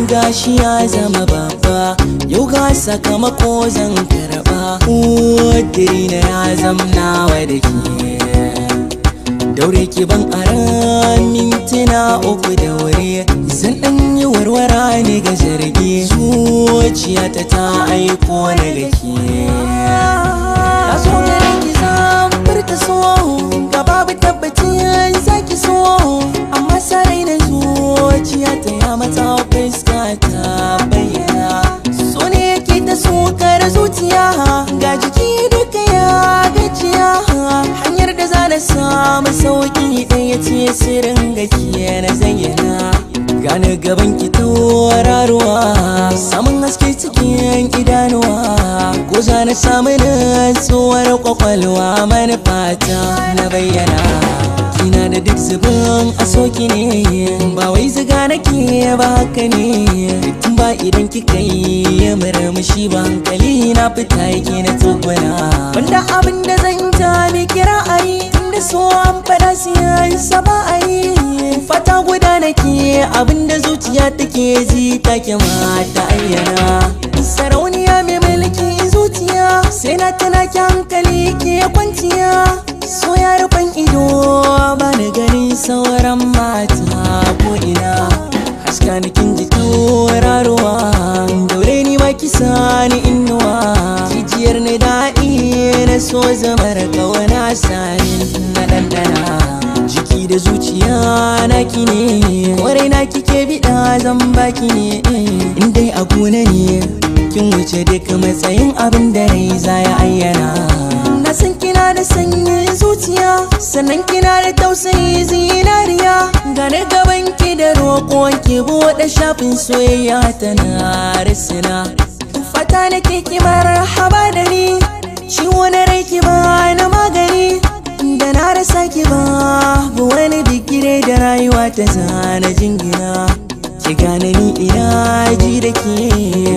Gashi ya zama baba, yau ga sakamako zan karba. Ƙudirina ya zamna wa da ke, daure ki ban aran mintuna uku daure. Zan ɗan yi warwara ne ga zargi, zuciyata ta aiko na da ke. Na so ganin ki zan furta so, ga babu tabbacin zaki so, amma sarai na zuciyata ya mata fuska ta bayyana. So ne yake ta sukar zuciya, ga jiki duka ya gajiya. Hanyar da za na samu sauki ɗaya ce sirrin gakiya na zayyana. Gane gaban ki tauraruwa, samun haske cikin idanuwa, ko za na samu nutsuwar kwakwalwa, manufata na bayyana. Kina da duk zubin a soki ne, ba wai ziga nake ba haka ne. Tun ba idan kika yi murmushi ba, hankali na fita yake na tsoguna. Wanda abin da zan ta miki ra'ayi, tunda so an fada siyan sa ba a yi. Fata guda nake, abin da zuciya take ji take ma ta ayyana. Sarauniya mai mulki zuciya, sai na tana ki hankali ke kwanciya. So ya rufan ido, ba na ganin sauran mata ko ina. Haska ni kin ji tauraruwa, daure ni ma ki sani inuwa. Jijiyar ni daɗi na so zamar kawana sani na ɗanɗana. Jiki da zuciya naki ne, kwarai na kike biɗa zan baki ne. In dai a gona ne, kin wuce duk matsayin abin da rai za ya ayyana. Na san kina da sanyin zuciya, sannan kina da tausayi zinariya. Gane gaban ki da roƙon ki buɗe shafin soyayya tana risina. Fata nake ki marhaba da ni, ciwo na rai ki ba na magani. Da na rasa ki babu wani bigire da rayuwa ta zana jingina. Ki gane ni ina ji da ke,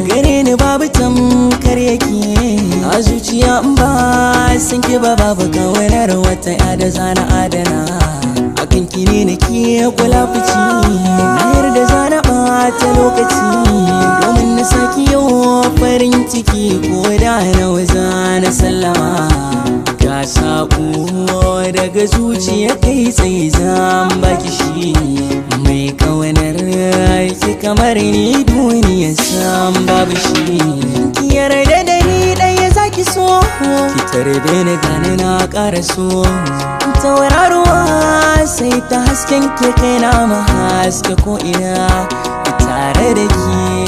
gare ni babu tamkar yake. A zuciya in ba san ki ba, babu kawanar wata ya da zana adana. Akan ki ne nake kula fici, na yarda zana ɓata lokaci, domin na saki yau farin ciki ko da nawa zana sallama. Ga saƙo daga zuciya kai tsaye zan baki shi, mai kawanar ki kamar ni duniya san babu shi. Ki yarda da ni ɗaya zaki so, ki tarbe ni gani na ƙara so. Tauraruwa sai ta hasken ke kai na ma haske ko ina, tare da ki